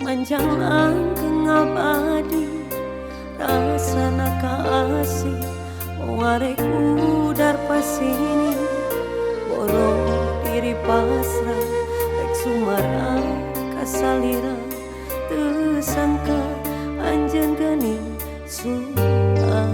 manjang langgeng abadi rasana kasih mewarek udar pasini borong diri pasrah rek sumara kasalira tersangka anjeun geuning suaya.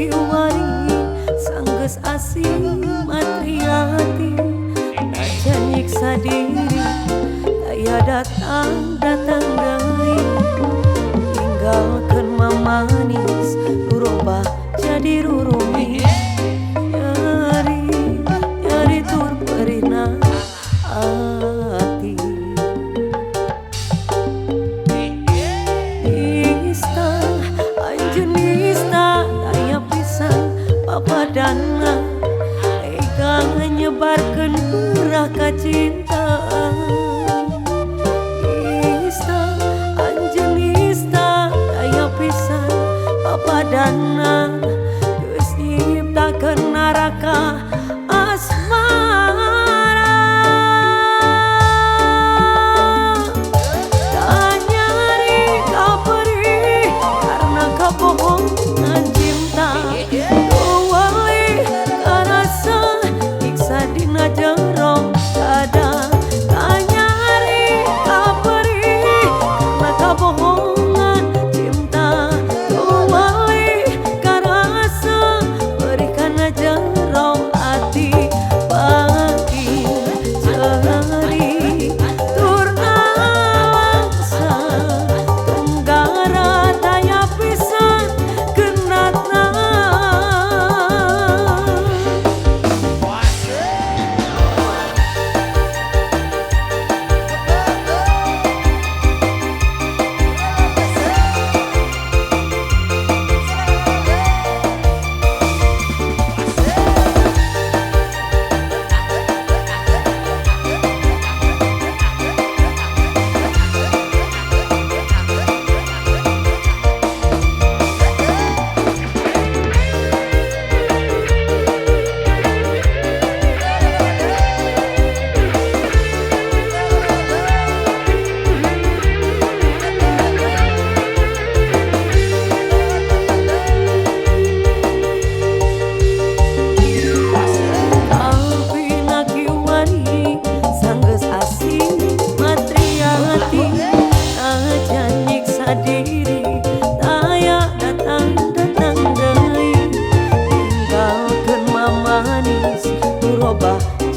Kiwari sanggeus asing matriati najan nyiksa diri daya datang deui tinggalkeun mamanis rubah jadi rurumi nyari tur perina ati nista anjeun nista papadana tega nyebarkeun geurah kacintaan nista anjeun nista daya pisan papadana geus nyiptakeun naraka asmara tanyari kaperih karena kabohongan cinta jero ada tanyari kaperih karena kabohongan cinta tuwali karasa berikan jero hati bagi ceri turna langsa tenggara daya pisan genatna.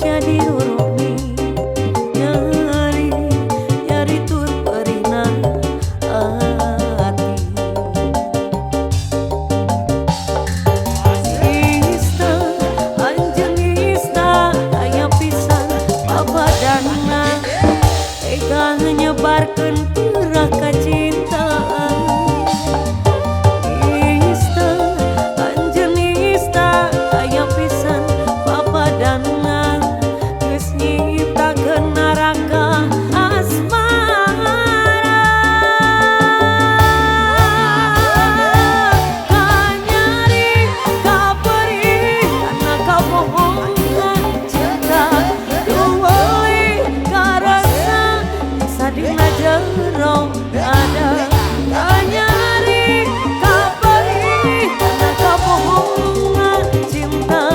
Jadi rurumi nyari tur perina hati nista anjeun nista daya pisan papadana tega nyebarkeun geurah kacintaan nista anjeun nista daya pisan papadana neraka asmara kanyari kaperih karena kabohongan cinta tuwali karasa sadina jero ada kanyari kaperih karena kabohongan cinta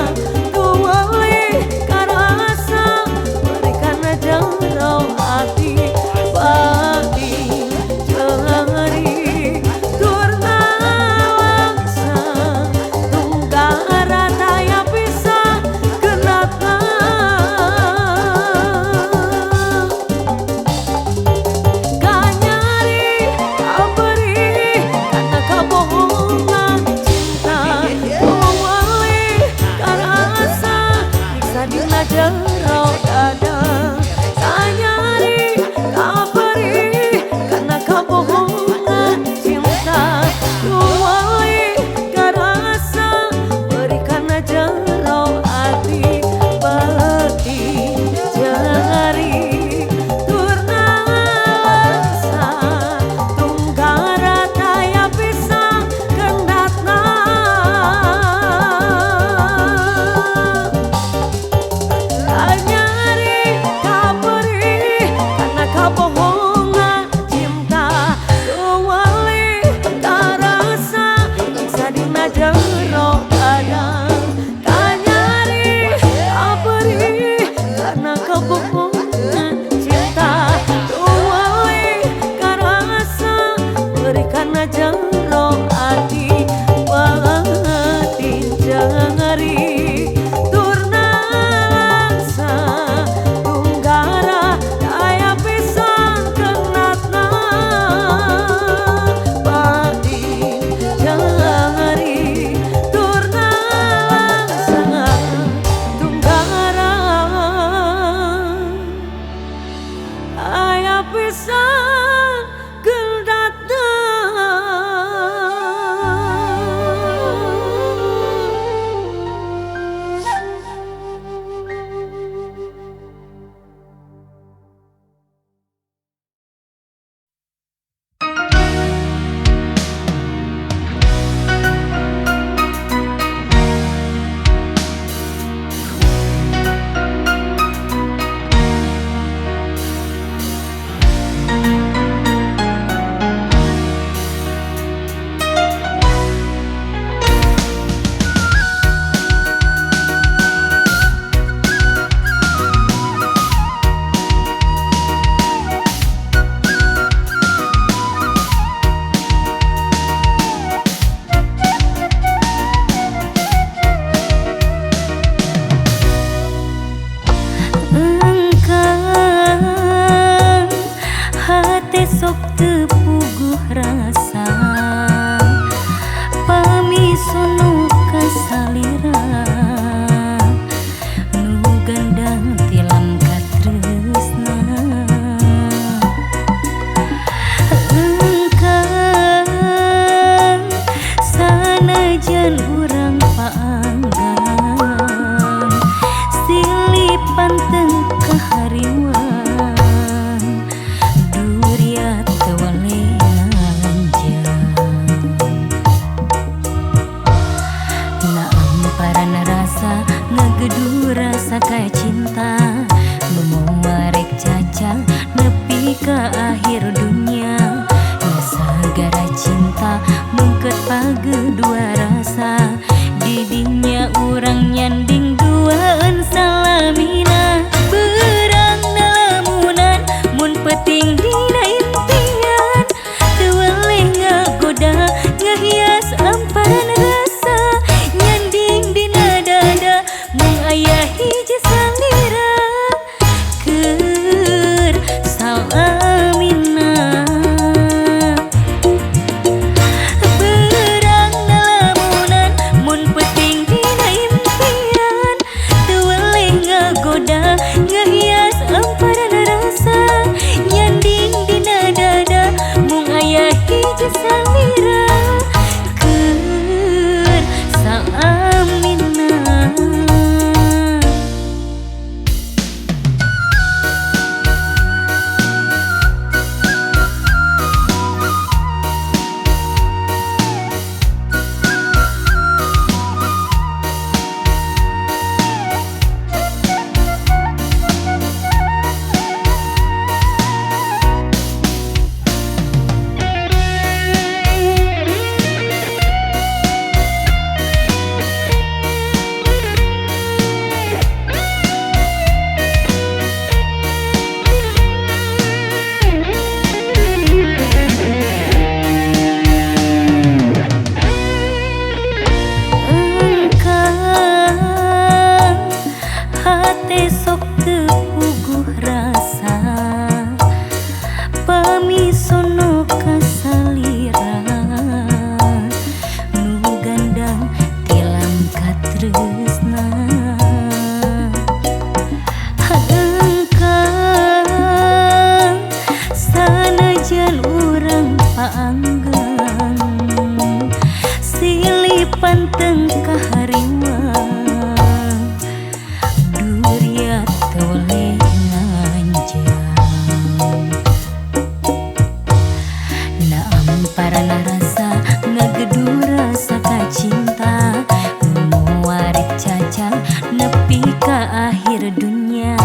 panjang nepi ka akhir dunia.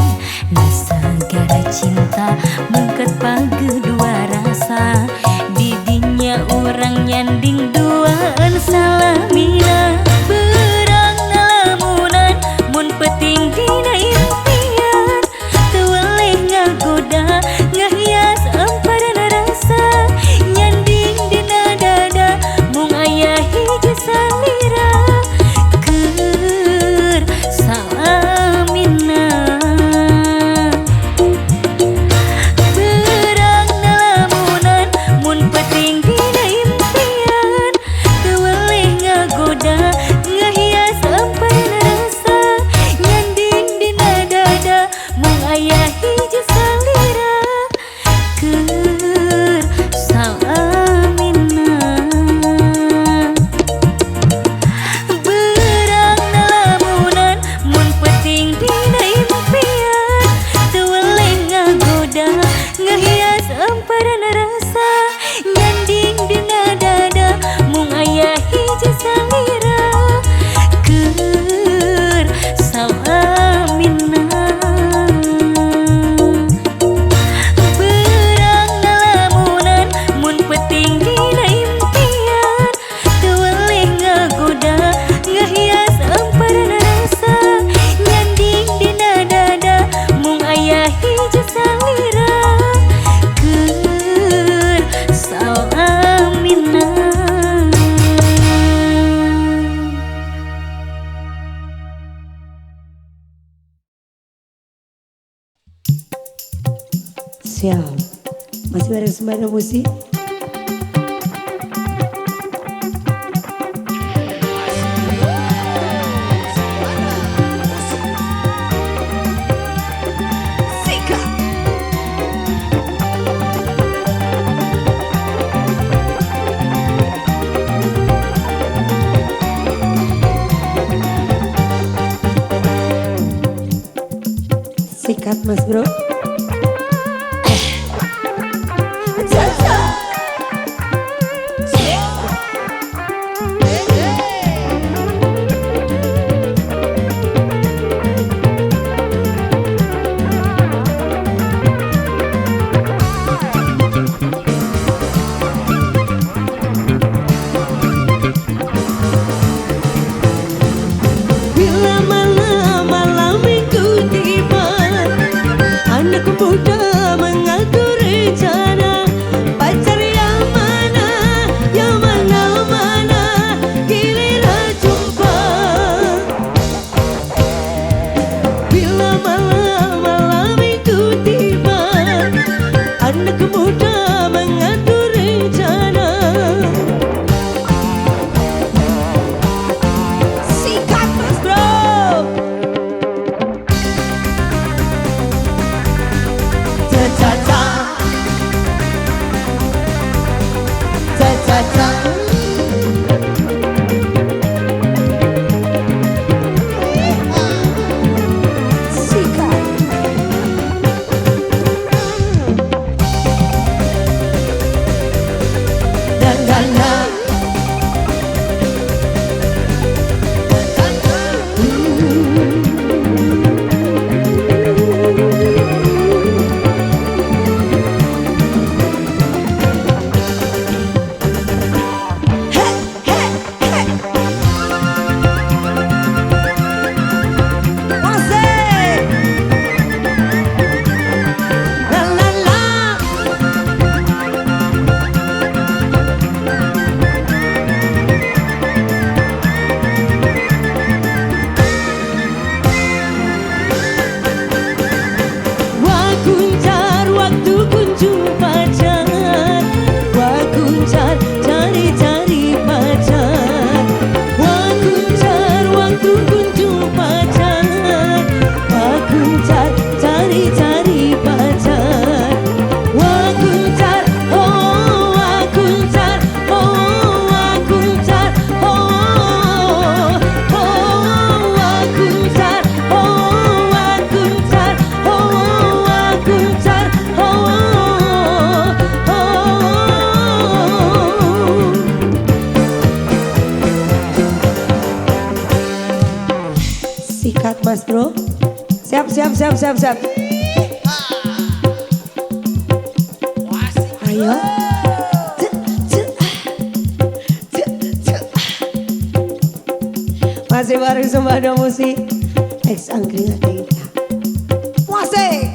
Nasagara cinta mengket pagedua rasa, didinya orang nyanding duaan salamina. Berang ngalamunan mun peting dina impian, teu weleh ngagoda ngahias emparana rasa, nyanding dina dada mung aya hiji salira. Keur salamina berang nalamunan mun peting dina impian, teu weleh ngagoda ngahias emparana rasa, nyanding dina dada mung aya hiji salira. Keur salamina berang nalamunan mun peting dina impian, teu weleh ngagoda ngahias emparana rasa, nyanding dina dada mung aya hiji salira. Keur salamina berang nalamunan mun peting dina impian, teu weleh ngagoda ngahias emparana rasa, nyanding dina dada mung aya hiji salira. Keur salamina. Siap. Masih bareng Sembada Musik. Sikat Mas Bro. Bila malam minggu tiba, Sikat Mas Bro. Siap. Ayo. Masih bareng Sembada Musik Ex Angkringan Indah. Masih.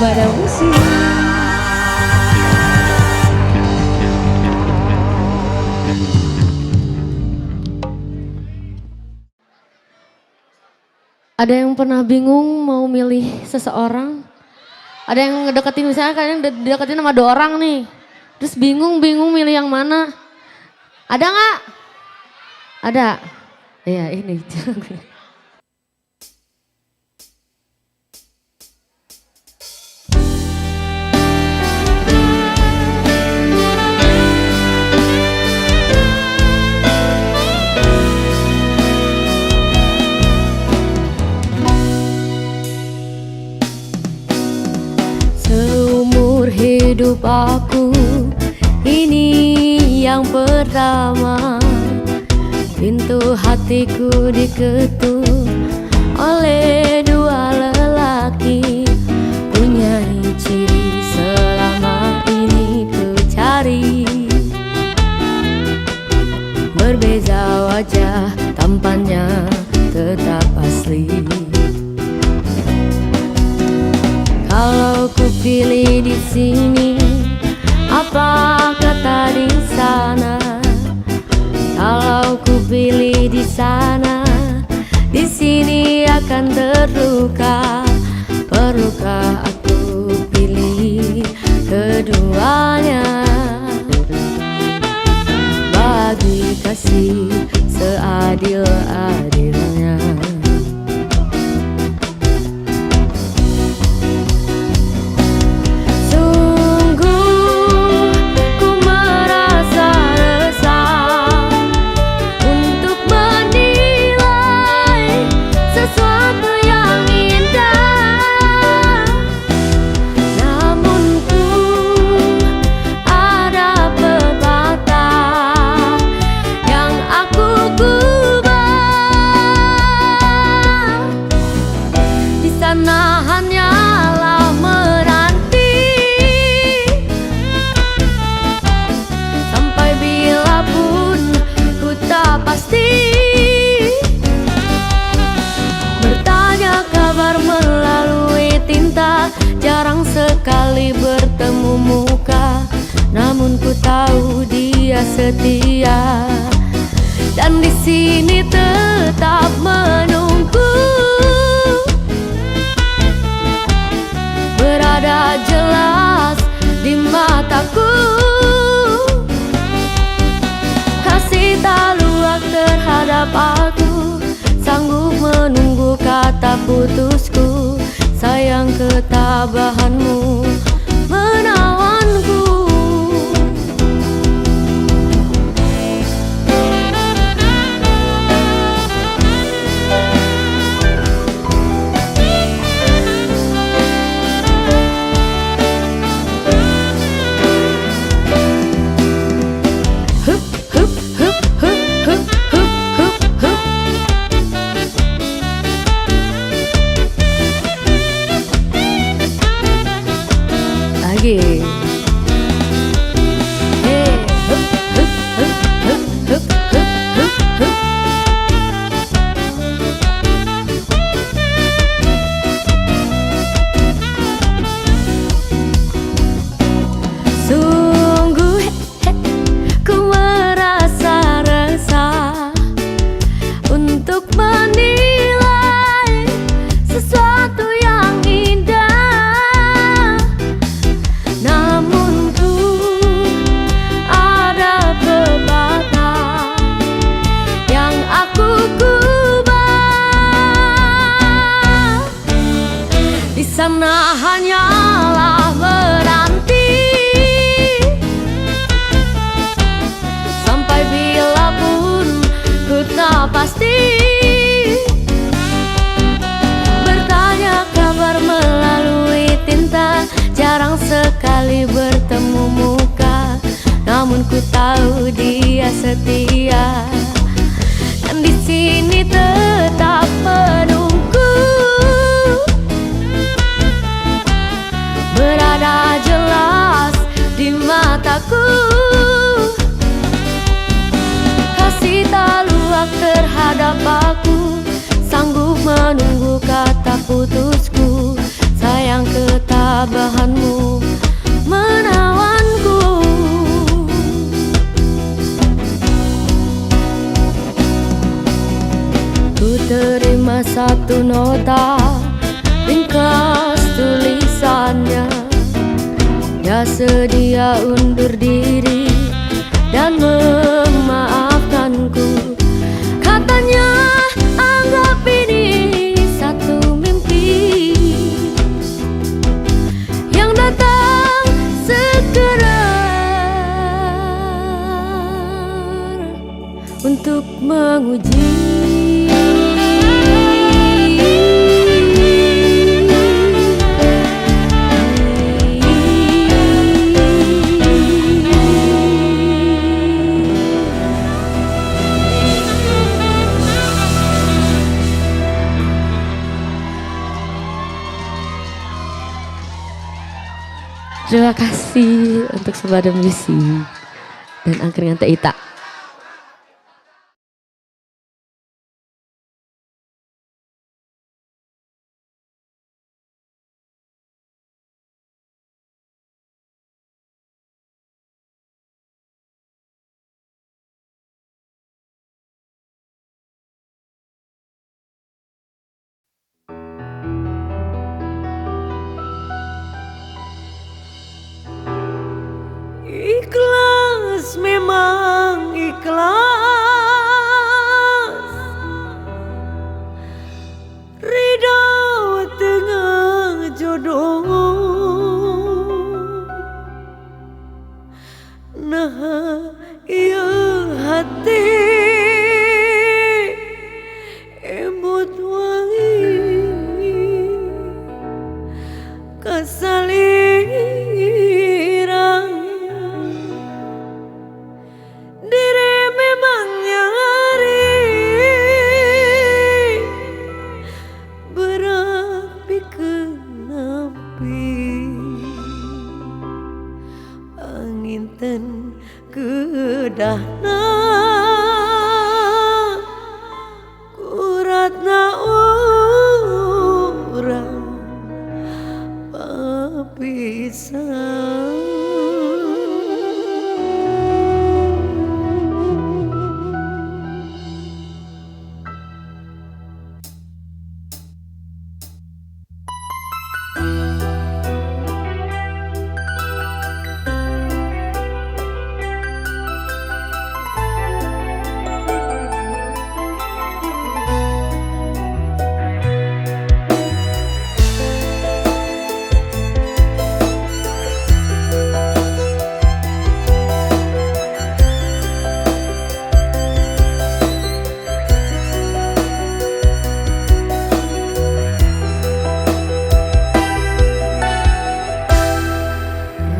Sembada Musik. Ada yang pernah bingung mau milih seseorang? Ada yang ngedeketin, misalnya kalian deketin sama 2 orang nih. Terus bingung milih yang mana? Ada nggak? Ada? Iya ini. Hidup aku ini yang pertama, pintu hatiku diketuk oleh 2 lelaki, punya ciri selama ini ku cari. Berbeza wajah, tampannya tetap asli. Kalau ku pilih di sini, apa kata di sana? Kalau ku pilih di sana, di sini akan terluka. Perlukah aku pilih keduanya? Bagi kasih seadil-adilnya. sekali bertemu muka, namun ku tahu dia setia. Dan di sini tetap menunggu, berada jelas di mataku. Kasih tak luak terhadap aku, sanggup menunggu kata putusku. Sayang ketabahanmu menawanku. Lagi. Hey, hup, hup, hup, hup, hup, hup, hup, hup. Sungguh ku merasa resah untuk menilai sesuatu yang indah. Namun ku ada pepatah yang aku kubah. Di sana hanyalah menanti sampai bila pun ku tak pasti. Bertanya kabar melalui tinta, jarang sekali bertemu muka, namun ku tahu dia setia. Dan di sini tetap menunggu, berada jelas di mataku. Kasih tak luak terhadap aku, sanggup menunggu kata putusku. Sayang ketabahanmu menawanku. Ku terima satu nota, ringkas tulisannya. Dia sedia undur diri dan memaafkanku. Katanya anggap ini satu mimpi yang datang segera untuk menguji. Terima kasih untuk Sobat Musik dan Angkringan Teh Ita. Ikhlas memang ikhlas, ridho tengah jodoh. Nah iya hati embut wangi kesalirang. Diri memang nyari berapi kenapi angin ten kedahna kuratna urang papi. pisan.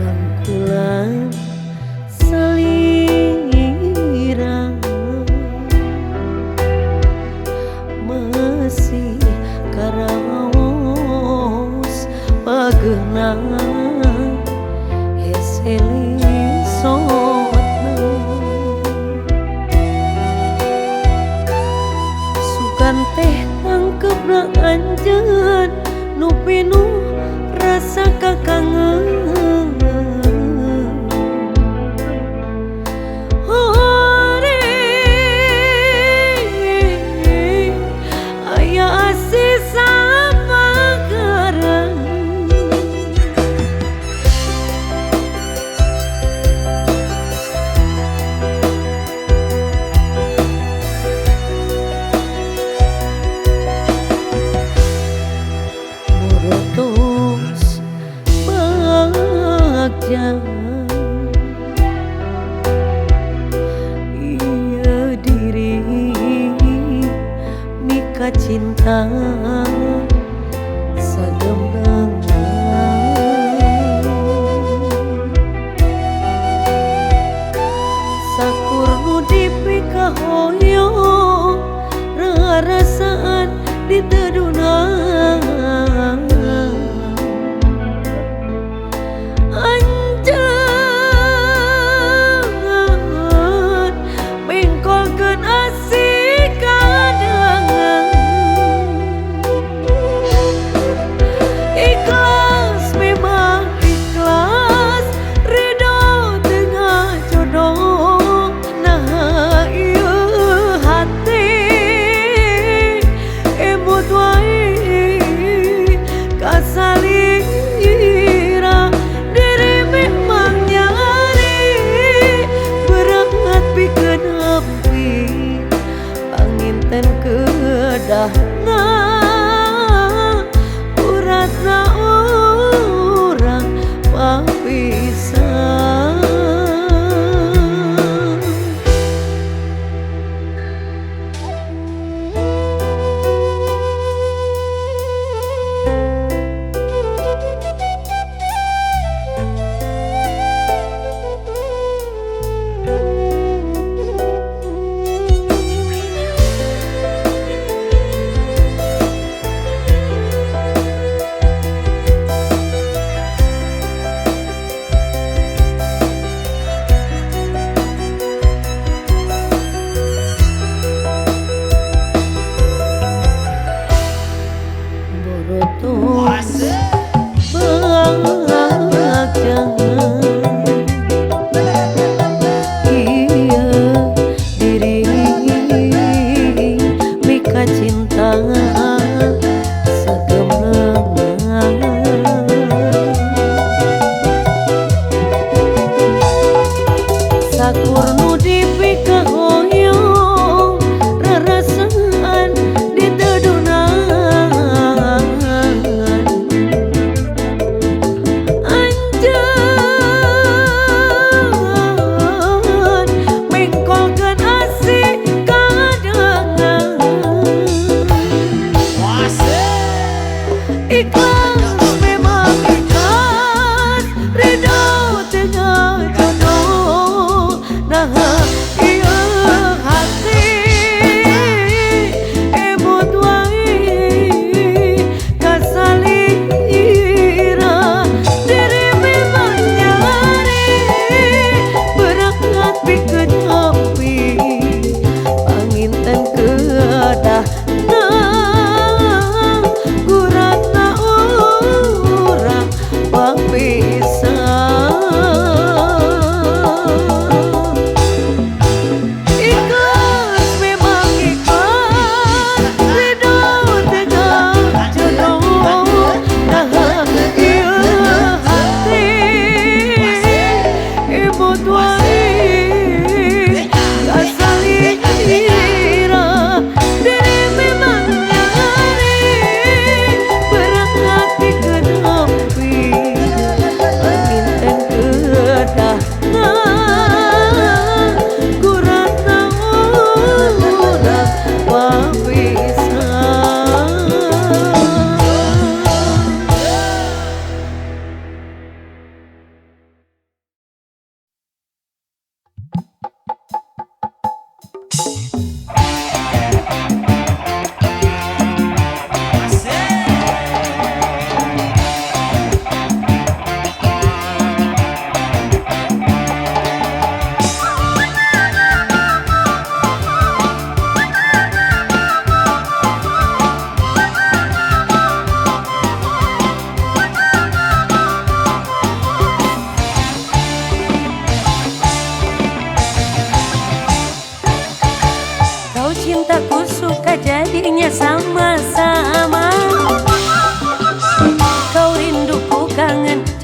Rangkulan salirang masih karaos pageunang hesele sotna sugan teh tangkepna anjeun nu pinuh rasa kakangen.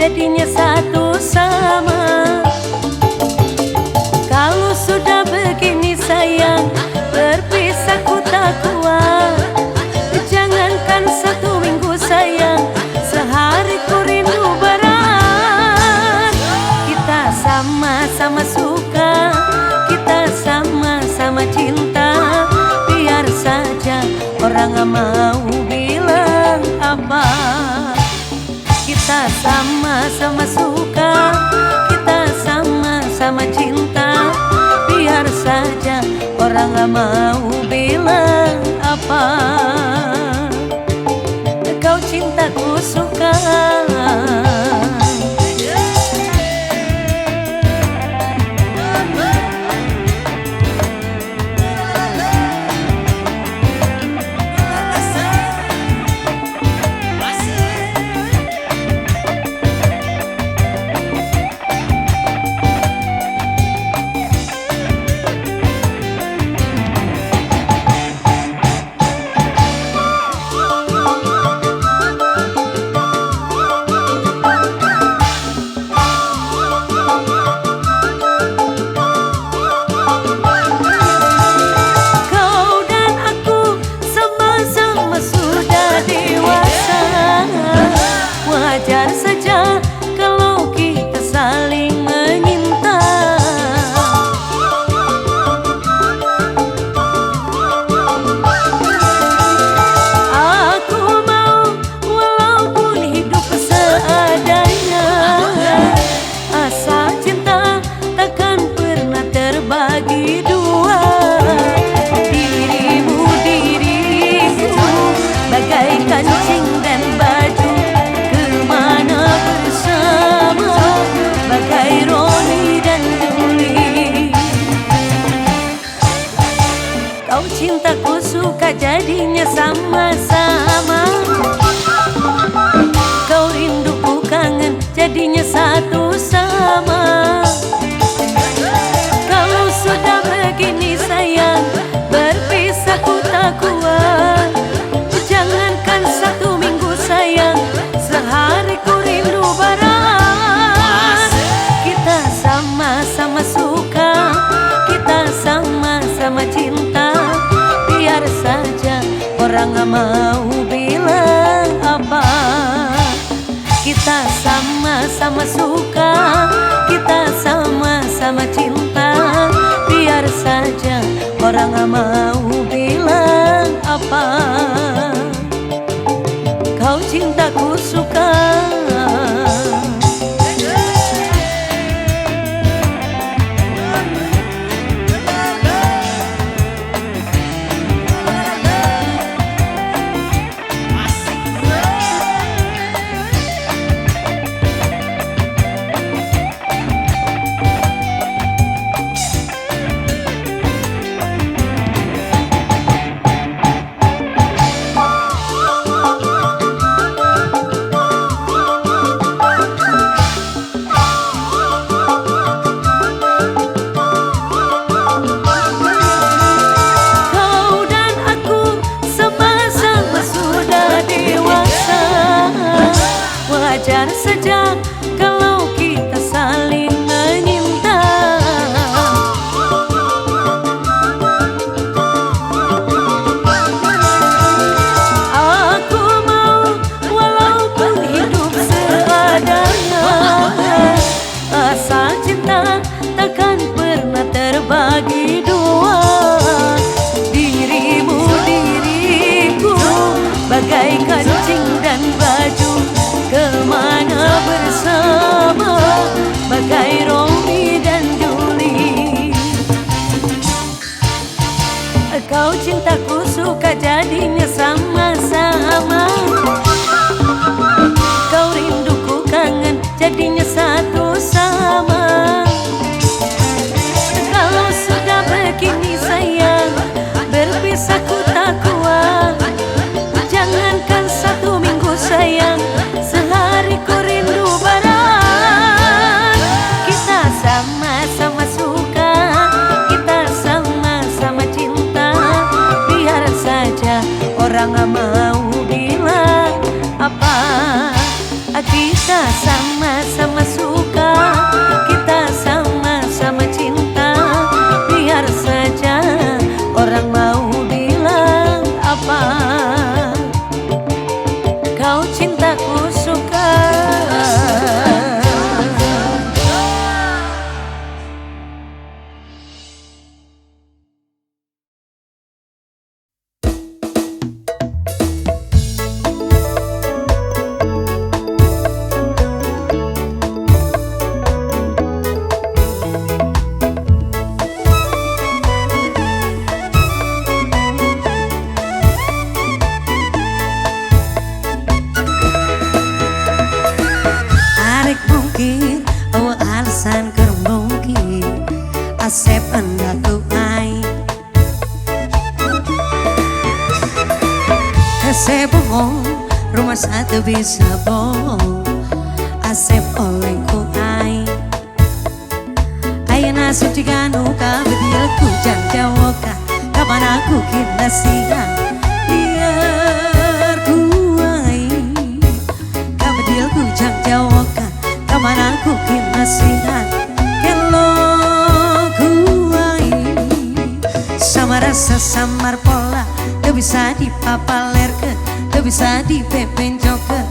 jadinya satu sama. Kalau sudah begini sayang, berpisah ku tak kuat. Jangankan 1 minggu sayang, sehari ku rindu berat. Kita sama-sama suka, kita sama-sama cinta. Biar saja orang gak mau bilang apa. Kita sama-sama suka, kita sama-sama cinta. Biar saja orang gak mau bilang apa. Kau cinta ku suka. Wajar saja kalau kita saling menyinta. Aku mau walaupun hidup seadanya. Asal cinta takkan pernah terbagi dua. Dirimu diriku bagai kancing dan baju, bagai Roni dan Juli. Kau cintaku suka jadinya sama-sama. Kau rinduku kangen jadinya satu sama. Kalau sudah begini sayang, berpisah ku tak kuat. Jangankan 1 minggu sayang, sehari ku rindu berat. Kita sama-sama suka, kita sama-sama cinta. Biar saja orang gak mau bilang apa. Kita sama-sama suka, kita sama-sama cinta. Biar saja orang gak mau bilang apa. Kau cintaku suka. Wajar saja kalau kita saling menyinta. Aku mau walaupun hidup seadanya. Asal cinta takkan pernah terbagi dua. Dirimu diriku bagai kancing dan baju, kemana bersama. sama-sama suka, kita sama-sama cinta. Biar saja orang mau bilang apa, kau cintaku suka. Arek mungkin awa alasan keur mungkin asep andaku ai asep bohong rumah satu bisa bohong asep olehku ai ayeuna sucikan uka bedielku janjawoka kapan aku kira siang biar ku ai kabedielku janjawoka kapan aku kinasihan kelo kuai sama rasa samar pola gak bisa dipapalerkeun gak bisa dipepencokeun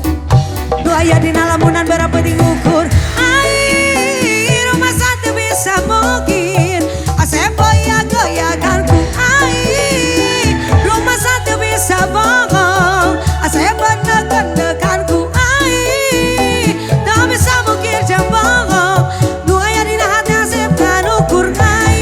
doaya dina lamunan berapa diukur ai rumah satu bisa mungkin asep goyah-goyahkan ku ai rumah satu bisa bohong asep bener-benerkan ku ai tak bisa mungkin jambong doaya dina hati asep kan ukur ai.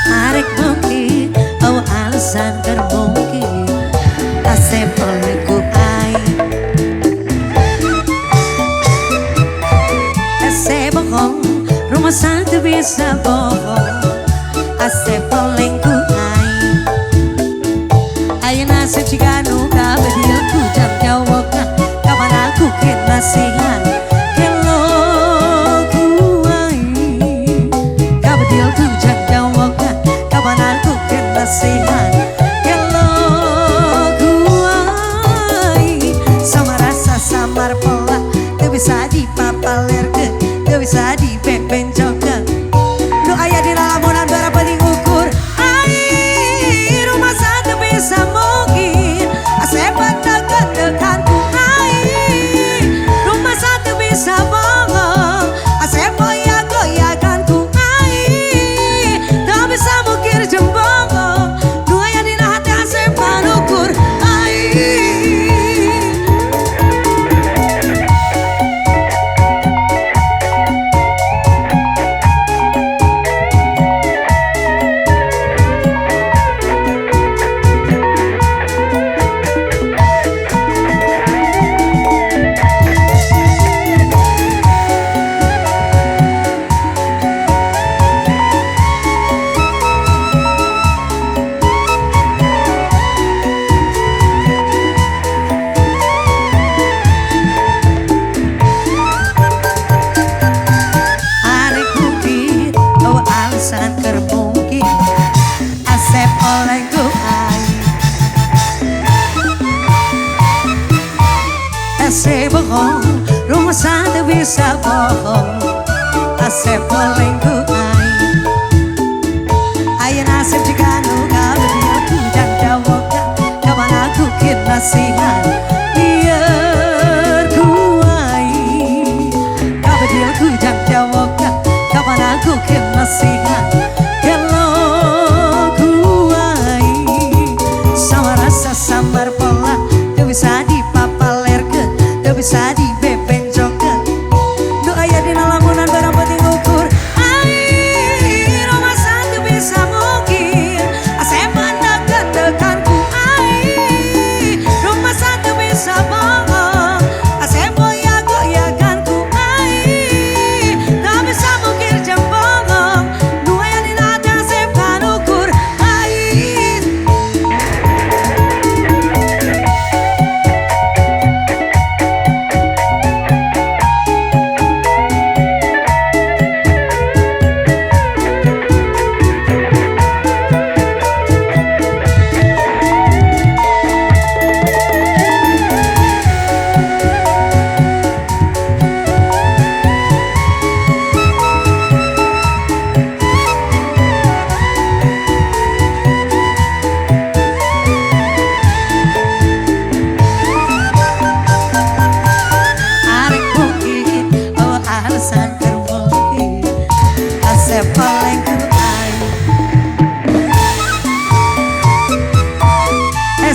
Arek mungkin awa alasan terbongkir asep olehku ai asep bohong rumah satu bisa bohong asep olehku ai ayeuna sucikan uka bedielku jam jawoka kapan aku kinasihan kelo ku ai kabedielku jam jawoka kapan aku kinasihan kelo ku ai sama rasa samar pola teu bisa dipapalerkeun teu bisa dipepencokeun nu aya di lamunan berapa diukur ai rumah satu bisa mungkin asep bener-benerkan ku ai rumah satu bisa bohong asep goyah-goyahkan ku ai tak bisa mungkin jembong nu aya dina hati asep kan ukur ai. Arek mungkin awa alasan keur mungkin asep olehku ai asep bohong rumah satu bisa bohong asep olehku ai ayeuna asep jika nu kabedielku janjawoka kapan aku kinasihan biar ku ai kabedielku janjawoka kapan aku kinasihan kelo ku ai sama rasa samar pola teu bisa dipapalerkeun teu bisa dibebencokeun nu aya dina lamunan barang penting ukur ai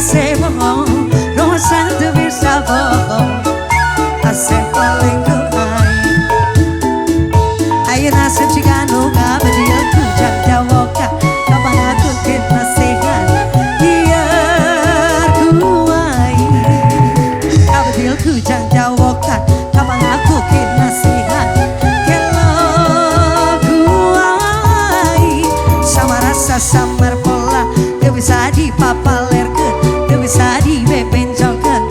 se bohong, rumah satu bisa bohong. Asal paling kuai, ayo nasi jika nuka berdiri kujang jawoka, kapan aku kit nasihat, biar kuai. Kau berdiri kujang jawoka, kapan aku kit nasihat, kalau kuai. Sama rasa samar pola, gak bisa dipapalerkan, gak bisa dibebenjokan.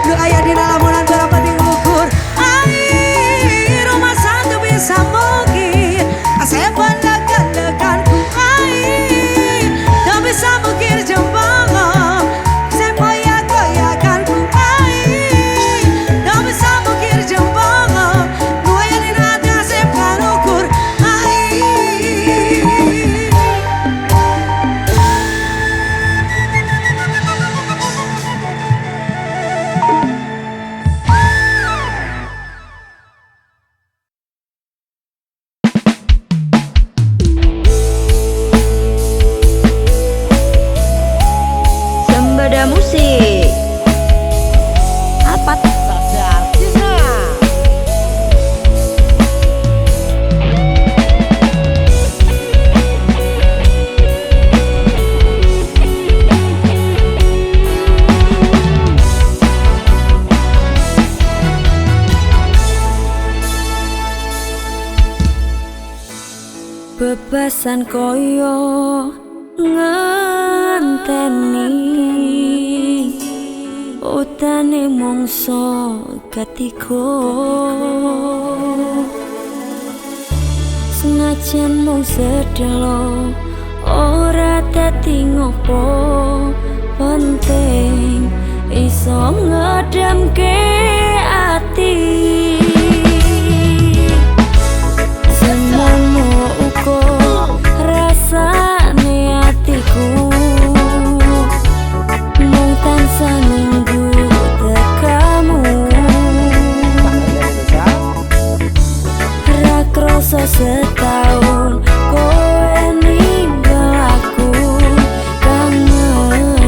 Lu ayah di dalam bulan berapa diukur, air rumah satu bisa mungkin. Saya pandang-pandangkan ku air, gak bisa mungkin jembang. Saya koyak-koyakan ku air, gak bisa mungkin jembang. Lu ayah di dalam saya kan ukur air. Sembada musik. Apa tuh? Bebasan koyo ngenteni utane mongso ketigo, senajan mung sedelo ora dadi ngopo, penting iso ngedamke ati. Senengmu uko rasane atiku, mung tansah nunggu tekamu. Ra kroso setahun kowe ninggal aku, kangen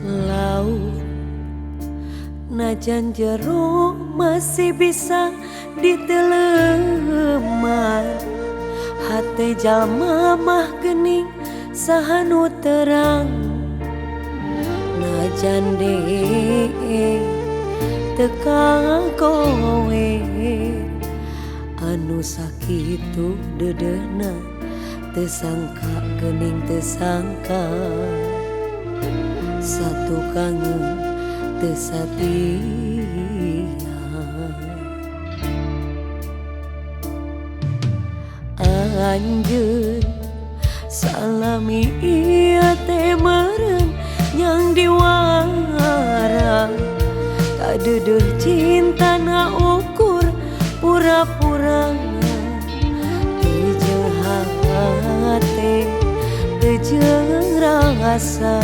laut najan jero masih bisa diteleman hati jalma mah gening sahanu terang najan dee teka kowe anu sakitu dedena tesangka gening tesangka satu kangen tesatia anjeun salami ieu teh meureun yang diwara kadeudeung cinta na ukur pura-pura teu jeung hate teu jeung rasa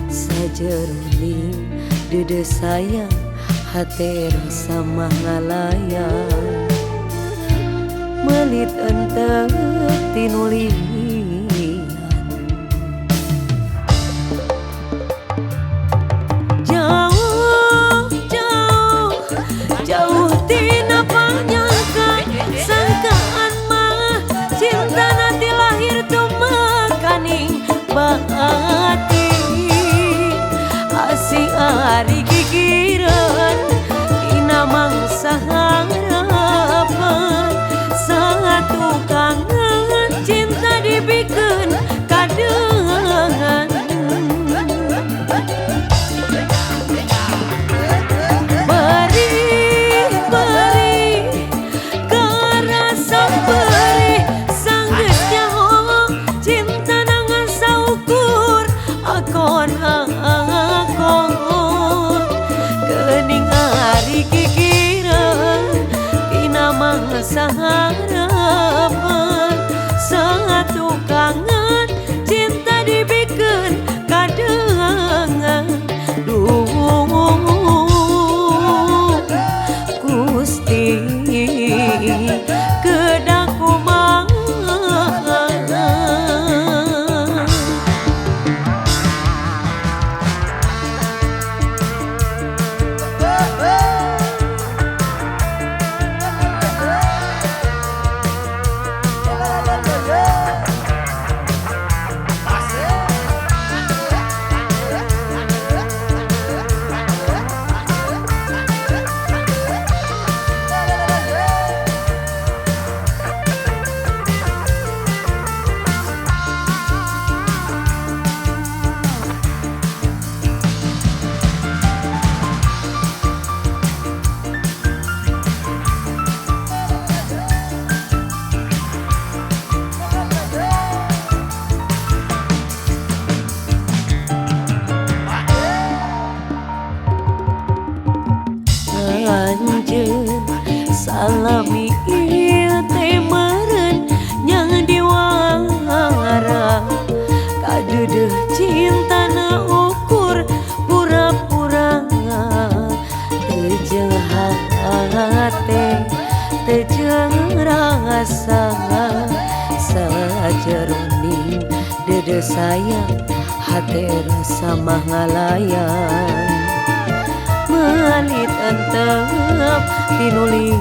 sajeroning dede sayang hate rasa mangalayang melit enteu tinulian jauh jauh jauh tina panyangka sangkaan mah cinta nanti lahir tuh makaning baati asih ari gigireun tina mangsa harapan satu kangen cinta dibikeun kadeungan beri karasa beri sanggeus nyaho cinta nangan saukur akon geuning ari gigireun tina mangsa harapan satu kangen cinta dibikeun kadeungan duh Gusti kedah kumaha anjeun salami ieu teh meureun yang diwara kadeudeung cinta na ukur pura-pura teu jeung hate teu jeung rasa sajeroning dede sayang hate rasa mangalayang melit entep tinulian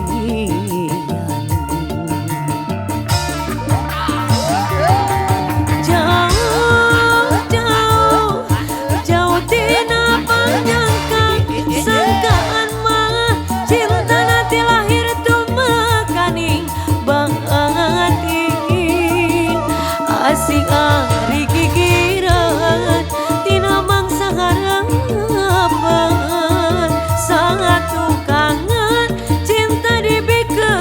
jauh jauh jauh tina panyangka sangkaan mah cinta nanti lahir tuh makaning baati asing ari gigireun tina mangsa harapan satu kangen cinta dibikeun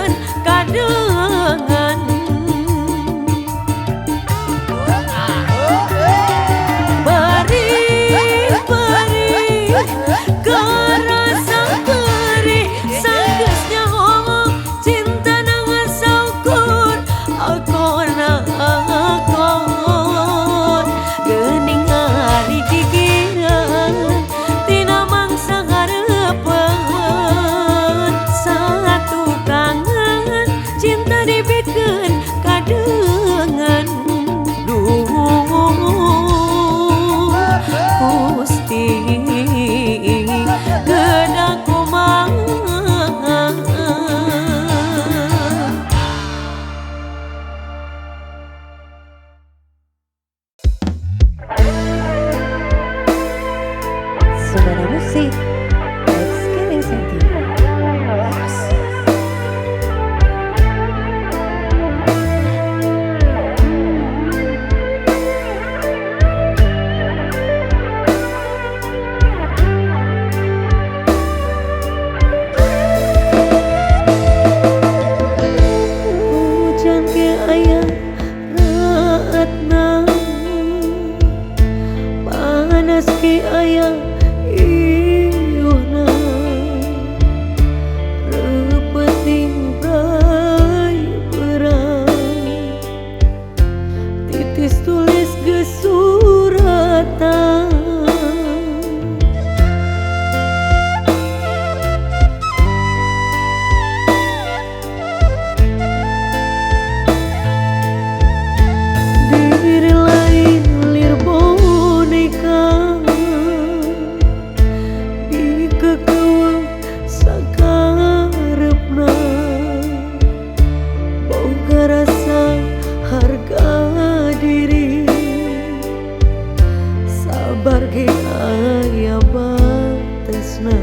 ngobarke aya batesna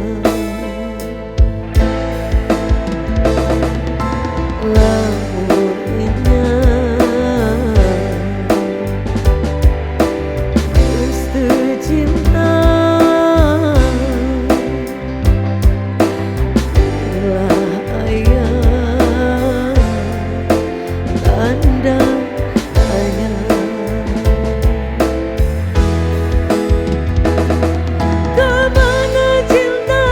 lamunnya geus teu cinta ulah aya tanda tanya. Kemana cinta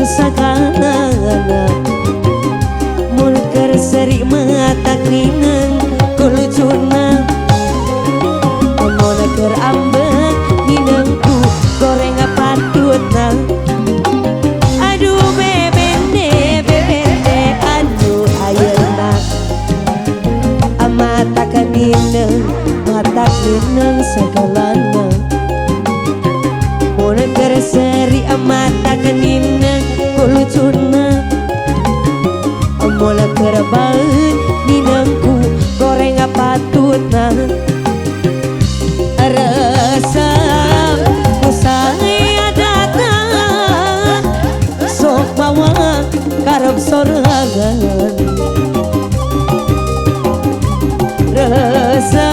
sakana mun keur seri mata nineng kulucuna mun keur ambek ninengku goreng patutna aduh bebende aduh ayeuna mata kanineng segalana mun keur seri mata kanineng kulucuna mun keur baeut ninengku goreng patutna rasa kusaya datang sok bawa karep sorangan rasa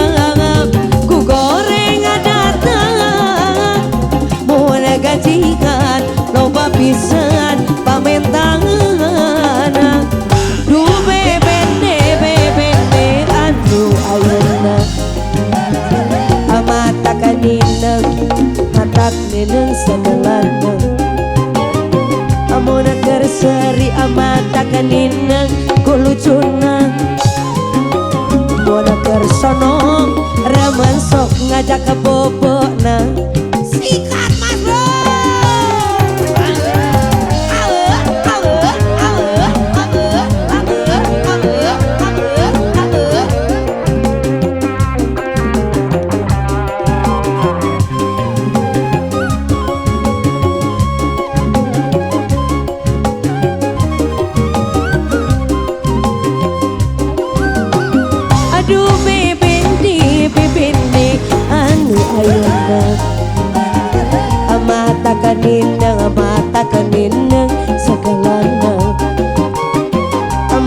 ku goreng datang mun gajikan loba pisan pamentangan duh bebende aduh ayeuna mata kanineng matak nineng segalana mun keur seri mata kanineng kulucuna mun keur sono remen sok ngajak ke bobona sikat mas bro aduh bebende anu ayeuna mata kanineng segalana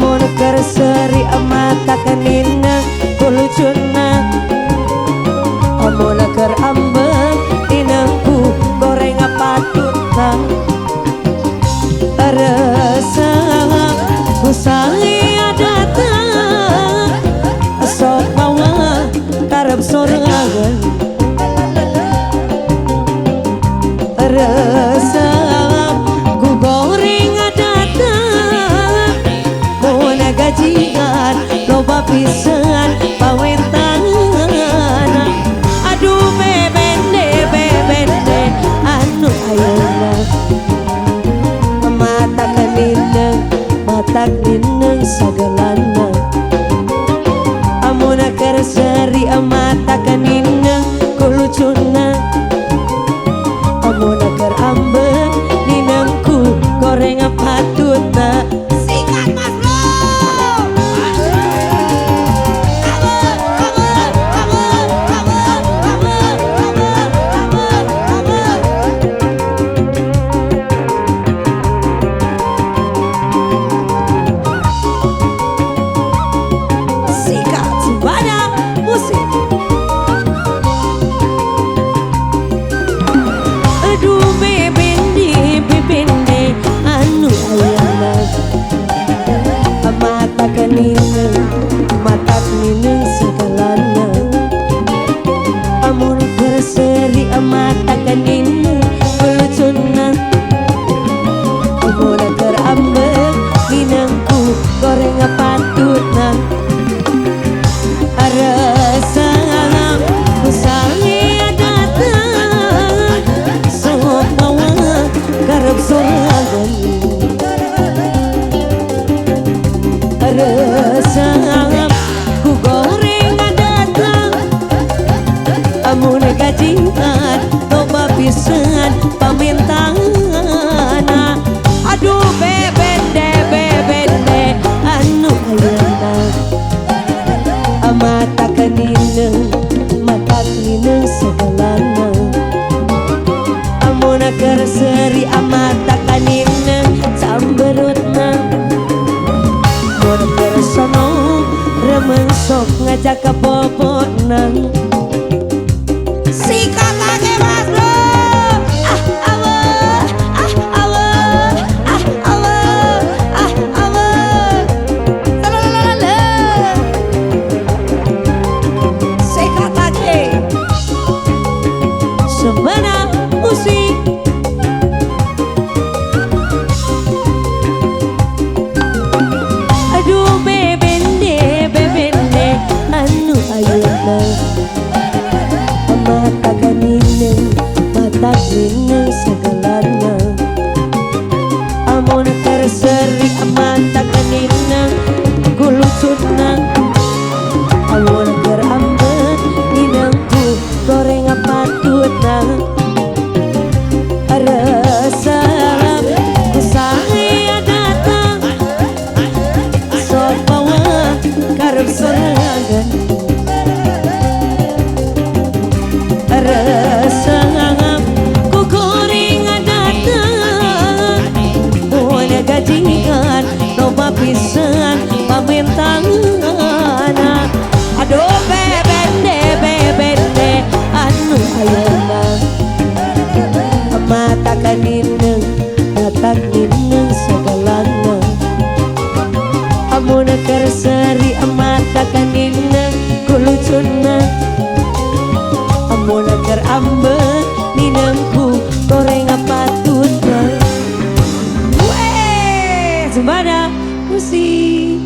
mun keur seri mata kanineng kulucuna mun keur ambek ninengku goreng patutna rasa kusaya datang sok bawa karep sorangan rasa ku goreng datang mun gajian loba pisan pawentangan aduh bebende anu ayeuna mata kanineng segalana mun keur seri mata kanineng kulucuna mun keur ambek ninengku goreng patutna sikat mas bro sikat sebanyak musik aduh bebende anu ayeuna mata kanineng segalana mun keur seri mata kanineng kulucuna mun keur ambek ninengku goreng patutna rasa kusaya datang sok bawa karep sorangan rasa ku goreng datang mun gajian loba pisan pamentangan aduh bebende anu ayeuna mata kanineng segalana mun keur seri mata kanineng samberutna mun keur sono remen sok ngajak ke bobona sikat lagi mas bro sebenarnya musik jelema pisan pamintangana. Aduh bebende anu ayeuna mata kanineng datang nineng segalana. Amun keur seri mata kanineng kulucuna. Amun keur ambek ninengku goreng patutna. Weh, Zumbada musik.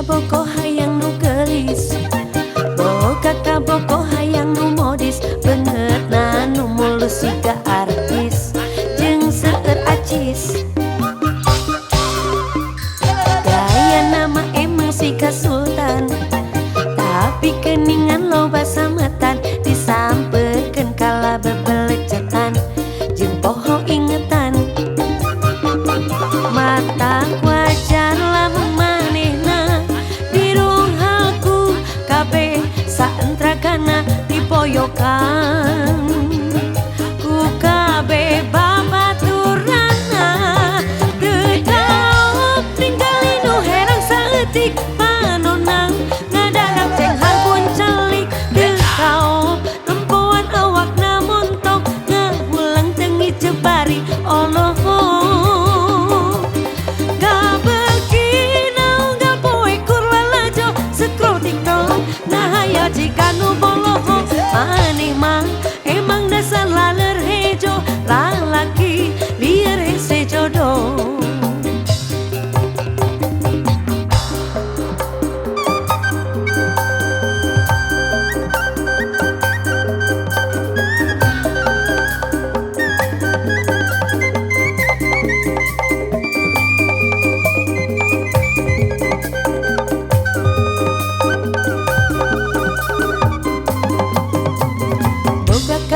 Boko hayang nu gelis, boga kaboko hayang nu modis, bener na nu mulus siga artis, jeung seueur acis. Gaya nama emang siga sultan, tapi keningan loba sametan, disampeurkeun kala bebelecetan, jeung poho ingetan. Mata wajar lamun manehna dirung halku kabeh saentragana dipoyokan ku kabeh babaturana. Teu daop ninggali nu herang saeutik panonang ngadarak ceng harbun calik. Teu daop tempoan awakna montok ngahulang tengi jebari Allah. Jika nu boloho maneh mah emang dasar laler hejo, lalaki liar hese jodoh.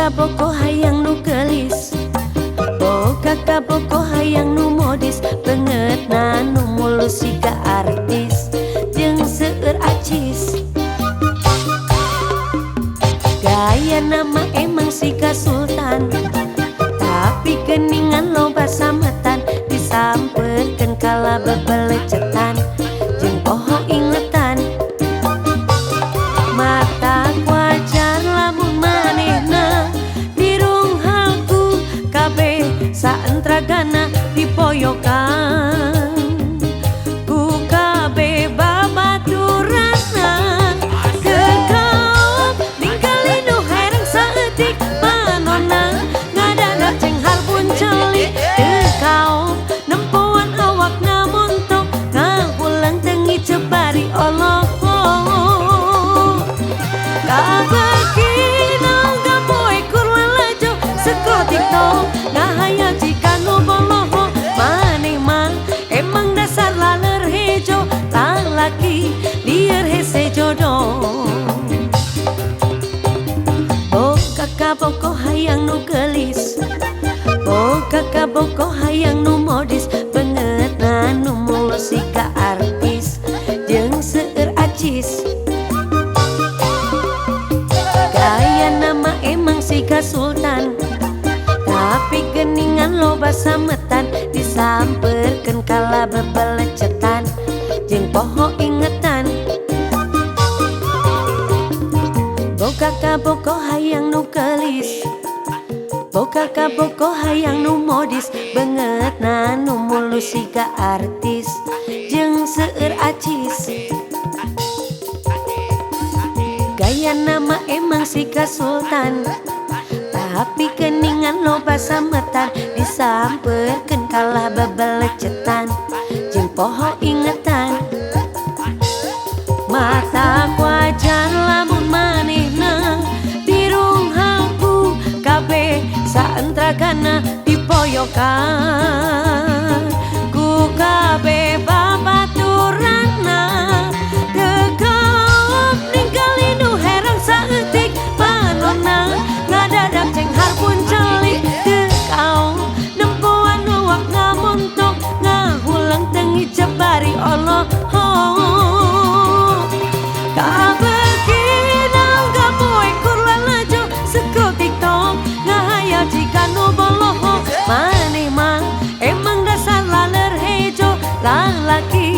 Boko hayang nu gelis, boga kaboko hayang nu modis, beungeut na nu mulus siga artis, jeung seueur acis. Gaya nama emang siga sultan, tapi keningan loba sametan, disampeurkeun kala bebelecetan, jeung poho ingetan. Mata wajar lamun manehna dirung halku kabeh saentragana dipoyokan ku kabeh babaturana. Kekaop ninggali nu herang saeutik panonna ngadadak ceng harbun celi. Kekaop nempoan awakna montok ngahulang tengi jebari Allah. Kabekina gapoe kurwalajo sekrotikno ngahaya jika nu boloho maneh mah emang dasar laler hejo, lalaki liar hese jodoh. Boga kaboko hayang nu gelis, boga kaboko hayang nu modis, beungeut na nu mulus siga artis, jeung seueur acis. Gaya nama emang siga sultan, tapi geningan loba sametan, disampeurkeun kala bebelecetan, jeung poho ingetan. Boga kaboko hayang nu gelis, boga kaboko hayang nu modis, beungeut na nu mulus siga artis, jeung seueur acis. Gaya nama emang siga sultan, tapi keningan loba sametan, disampeurkeun kala bebelecetan, jeung poho ingetan. Mata wajar lamun manehna dirung halku kabeh saentragana dipoyokan ku kabeh babaturana. Teu kaop ninggali nu lah laki